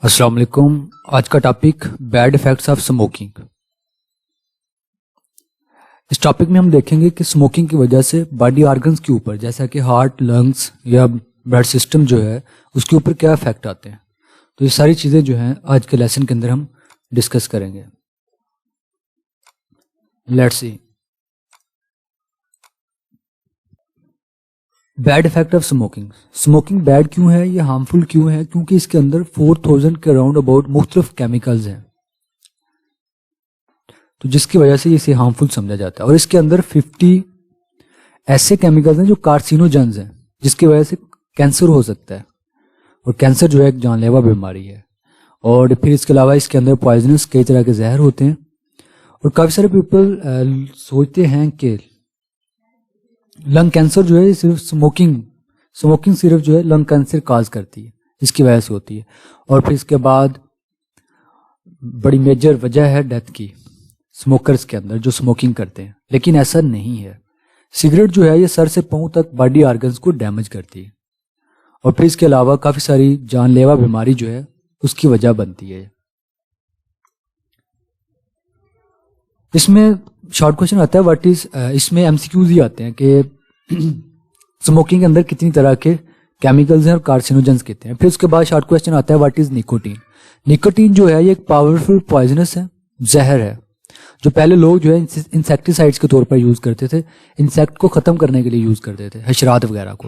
السلام علیکم. آج کا topic bad effects of smoking. اس ٹاپک میں ہم دیکھیں گے کہ اسموکنگ کی وجہ سے باڈی آرگنز کے اوپر جیسا کہ ہارٹ، لنگس یا بلڈ سسٹم جو ہے اس کے اوپر کیا افیکٹ آتے ہیں. تو یہ ساری چیزیں جو ہیں آج کے لیسن کے اندر ہم ڈسکس کریں گے. Let's see. Bad effect of smoking. Smoking bad کیوں ہے، یہ ہارمفل کیوں ہے؟ کیونکہ اس کے اندر 4000 کے اراؤنڈ اباؤٹ مختلف کیمیکلز ہیں، تو جس کی وجہ سے اسے ہارمفل سمجھا جاتا ہے. اور اس کے اندر 50 ایسے کیمیکلز ہیں جو کارسینوجنز ہیں، جس کی وجہ سے کینسر ہو سکتا ہے، اور کینسر جو ہے ایک جان لیوا بیماری ہے. اور پھر اس کے علاوہ اس کے اندر پوائزنس کئی طرح کے زہر ہوتے ہیں. اور کافی سارے پیپل سوچتے ہیں کہ لنگ کینسر جو ہے صرف اسموکنگ صرف جو ہے لنگ کینسر کاز کرتی ہے، اس کی وجہ سے ہوتی ہے. اور پھر اس کے بعد بڑی میجر وجہ ہے ڈیتھ کی اسموکرز کے اندر جو اسموکنگ کرتے ہیں، لیکن ایسا نہیں ہے. سگریٹ جو ہے یہ سر سے پاؤں تک باڈی آرگنز کو ڈیمیج کرتی ہے، اور پھر اس کے علاوہ کافی ساری جان لیوا بیماری جو ہے اس کی وجہ بنتی ہے. اس میں شارٹ کوشچن آتا ہے واٹ از، اس میں MCQs ہی آتے ہیں کہ اسموکنگ کے اندر کتنی طرح کے کیمیکلز ہیں اور کارسینوجنز کتنے ہیں. پھر اس کے بعد شارٹ کوشچن آتا ہے واٹ از نیکوٹین. نیکوٹین جو ہے یہ ایک پاورفل پوائزنس ہے، زہر ہے، جو پہلے لوگ جو ہے انسیکٹیسائڈز کے طور پر یوز کرتے تھے، انسیکٹ کو ختم کرنے کے لیے یوز کرتے تھے، حشرات وغیرہ کو.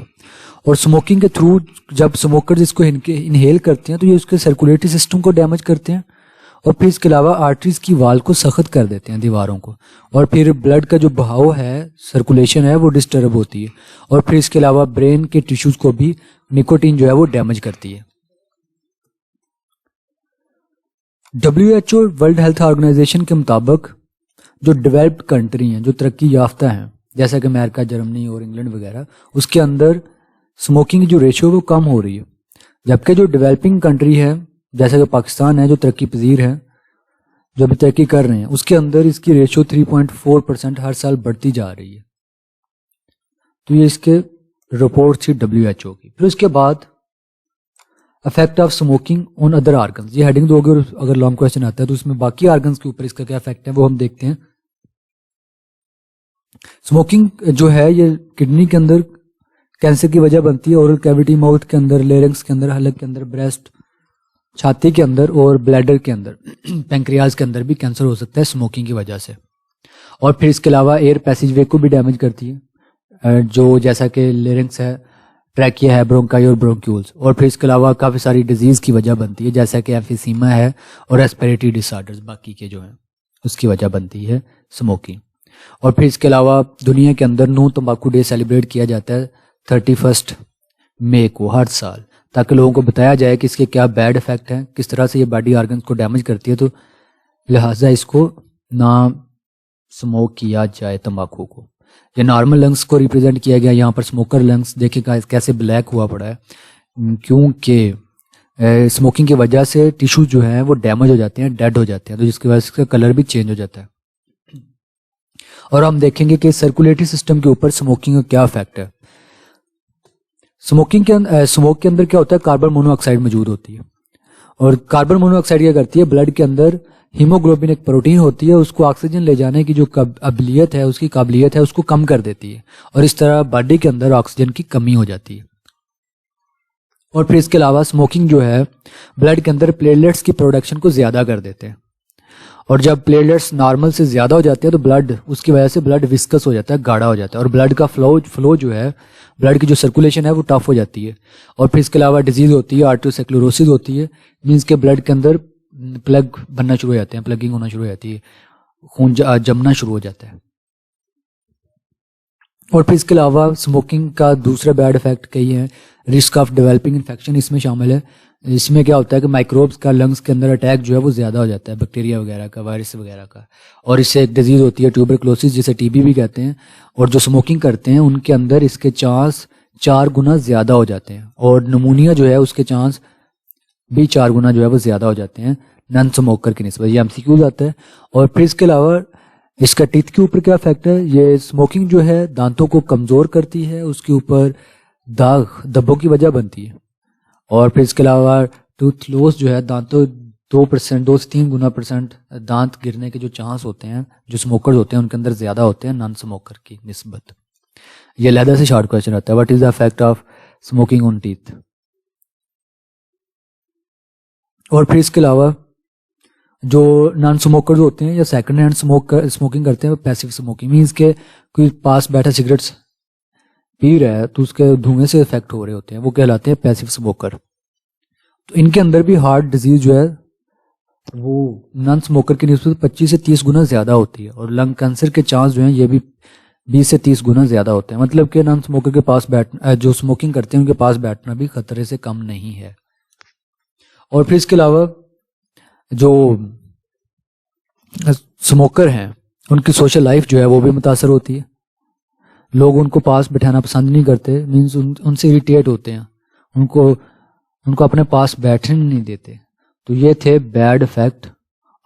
اور اسموکنگ کے تھرو جب اسموکرز اس کو انہیل کرتے ہیں تو یہ اس کے سرکولیٹری سسٹم کو ڈیمیج کرتے ہیں، اور پھر اس کے علاوہ آرٹریز کی وال کو سخت کر دیتے ہیں، دیواروں کو. اور پھر بلڈ کا جو بہاؤ ہے، سرکولیشن ہے، وہ ڈسٹرب ہوتی ہے. اور پھر اس کے علاوہ برین کے ٹیشوز کو بھی نیکوٹین جو ہے وہ ڈیمیج کرتی ہے. WHO ورلڈ ہیلتھ آرگنائزیشن کے مطابق جو ڈیولپڈ کنٹری ہیں، جو ترقی یافتہ ہیں جیسا کہ امریکہ، جرمنی اور انگلینڈ وغیرہ، اس کے اندر اسموکنگ کی جو ریشو ہے وہ کم ہو رہی ہے. جبکہ جو ڈیولپنگ کنٹری ہے جیسا کہ پاکستان ہے، جو ترقی پذیر ہے، جو ابھی ترقی کر رہے ہیں، اس کے اندر اس کی ریشو 3.4% ہر سال بڑھتی جا رہی ہے. تو یہ اس کے رپورٹ تھی WHO کی. پھر اس کے بعد effect of smoking on other organs, یہ ہیڈنگ دو گے، اگر لانگ کوشچن آتا ہے تو اس میں باقی آرگنز کے اوپر اس کا کیا افیکٹ ہے وہ ہم دیکھتے ہیں. اسموکنگ جو ہے یہ کڈنی کے اندر کینسر کی وجہ بنتی ہے، اورل کیویٹی، ماؤتھ کے اندر، لیرنگس کے اندر، حلق کے اندر، بریسٹ، چھاتی کے اندر اور بلیڈر کے اندر، پینکریاز کے اندر بھی کینسر ہو سکتا ہے اسموکنگ کی وجہ سے. اور پھر اس کے علاوہ ایئر پیسیج وے کو بھی ڈیمیج کرتی ہے، جو جیسا کہ لیرنگس ہے، ٹریکیا ہے، برونکائی اور برونکیولز. اور پھر اس کے علاوہ کافی ساری ڈیزیز کی وجہ بنتی ہے جیسا کہ ایمفیسیما ہے اور ریسپیریٹری ڈس آرڈرز باقی کے جو ہیں اس کی وجہ بنتی ہے اسموکنگ. اور پھر اس کے علاوہ دنیا کے اندر نو تمباکو ڈے سیلیبریٹ کیا جاتا ہے 31 مئی کو ہر سال، تاکہ لوگوں کو بتایا جائے کہ اس کے کیا بیڈ افیکٹ ہیں، کس طرح سے یہ باڈی آرگنز کو ڈیمیج کرتی ہے. تو لہٰذا اس کو نہ سموک کیا جائے تمباکو کو. یہ نارمل لنگس کو ریپرزینٹ کیا گیا، یہاں پر سموکر لنگس دیکھیں کیسے بلیک ہوا پڑا ہے، کیونکہ سموکنگ کی وجہ سے ٹیشو جو ہیں وہ ڈیمیج ہو جاتے ہیں، ڈیڈ ہو جاتے ہیں، تو جس کی وجہ سے اس کا کلر بھی چینج ہو جاتا ہے. اور ہم دیکھیں گے کہ سرکولیٹری سسٹم کے اوپر سموکنگ کا کیا افیکٹ ہے. سموک کے اندر کیا ہوتا ہے، کاربن مونو آکسائڈ موجود ہوتی ہے، اور کاربن مونو آکسائڈ کیا کرتی ہے، بلڈ کے اندر ہیموگلوبن ایک پروٹین ہوتی ہے، اس کو آکسیجن لے جانے کی جو قابلیت ہے، اس کی قابلیت ہے، اس کو کم کر دیتی ہے، اور اس طرح باڈی کے اندر آکسیجن کی کمی ہو جاتی ہے. اور پھر اس کے علاوہ سموکنگ جو ہے بلڈ کے اندر پلیٹلیٹس کی پروڈکشن کو زیادہ کر دیتے ہیں، اور جب پلیٹلیٹس نارمل سے زیادہ ہو جاتے ہیں تو بلڈ، اس کی وجہ سے بلڈ وسکس ہو جاتا ہے، گاڑھا ہو جاتا ہے، اور بلڈ کا فلو جو ہے، بلڈ کی جو سرکولیشن ہے وہ ٹف ہو جاتی ہے. اور پھر اس کے علاوہ ڈیزیز ہوتی ہے، آرٹریوسکلروسس ہوتی ہے، مینس کہ بلڈ کے اندر پلگ بننا شروع ہو جاتے ہیں، پلگنگ ہونا شروع ہو جاتی ہے، خون جمنا شروع ہو جاتا ہے. اور پھر اس کے علاوہ اسموکنگ کا دوسرا بیڈ افیکٹ کئی ہیں، رسک آف ڈیولپنگ انفیکشن اس میں شامل ہے. اس میں کیا ہوتا ہے کہ مائکروبس کا لنگس کے اندر اٹیک جو ہے وہ زیادہ ہو جاتا ہے، بیکٹیریا وغیرہ کا، وائرس وغیرہ کا، اور اس سے ایک ڈیزیز ہوتی ہے ٹیوبرکلوسس، جسے TB بھی کہتے ہیں. اور جو اسموکنگ کرتے ہیں ان کے اندر اس کے چانس 4 گنا زیادہ ہو جاتے ہیں، اور نمونیا جو ہے اس کے چانس بھی 4 گنا جو ہے وہ زیادہ ہو جاتے ہیں نان اسموکر کی نسبت. یہ MCQ آتا ہے. اور پھر اس کے علاوہ اس کا ٹیتھ کے اوپر کیا افیکٹ ہے، یہ اسموکنگ جو ہے دانتوں کو کمزور کرتی ہے، اس کے اوپر داغ دھبوں کی وجہ بنتی ہے. اور پھر اس کے علاوہ ٹوتھ لوس جو ہے دانتوں 2% 2 سے 3 گنا دانت گرنے کے جو چانس ہوتے ہیں جو اسموکرز ہوتے ہیں ان کے اندر زیادہ ہوتے ہیں نان اسموکر کی نسبت. یہ علیحدہ سے شارٹ کویشچن رہتا ہے. What is the effect of smoking on teeth. اور پھر اس کے علاوہ جو نان اسموکرز ہوتے ہیں یا سیکنڈ ہینڈ اسموکنگ کرتے ہیں پیسو اسموکنگ مینس کہ کوئی پاس بیٹھا سگریٹس پی رہا ہے تو اس کے دھوئیں سے افیکٹ ہو رہے ہوتے ہیں, وہ کہلاتے ہیں پیسو اسموکر. تو ان کے اندر بھی ہارٹ ڈیزیز جو ہے وہ نان اسموکر کی نسبت 25 سے 30 گنا زیادہ ہوتی ہے, اور لنگ کینسر کے چانس جو ہیں یہ بھی 20 سے 30 گنا زیادہ ہوتے ہیں. مطلب کہ نان اسموکر کے پاس بیٹھنا, جو اسموکنگ کرتے ہیں ان کے پاس بیٹھنا بھی خطرے سے کم نہیں ہے. اور پھر اس کے علاوہ جو اسموکر ہیں ان کی سوشل لائف جو ہے وہ بھی متاثر ہوتی ہے. لوگ ان کو پاس بٹھانا پسند نہیں کرتے, مینس ان سے اریٹیٹ ہوتے ہیں, ان کو اپنے پاس بیٹھنے نہیں دیتے. تو یہ تھے بیڈ افیکٹ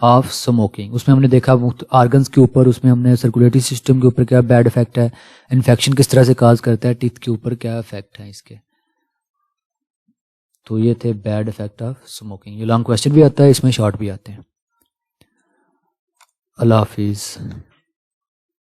آف اسموکنگ. اس میں ہم نے دیکھا آرگنز کے اوپر, اس میں ہم نے سرکولیٹری سسٹم کے اوپر کیا بیڈ افیکٹ ہے, انفیکشن کس طرح سے کاز کرتا ہے, ٹیتھ کے اوپر کیا افیکٹ ہے اس کے. تو یہ تھے بیڈ افیکٹ آف اسموکنگ. یہ لانگ کویسچن بھی آتا ہے, اس میں شارٹ بھی آتے ہیں. اللہ حافظ.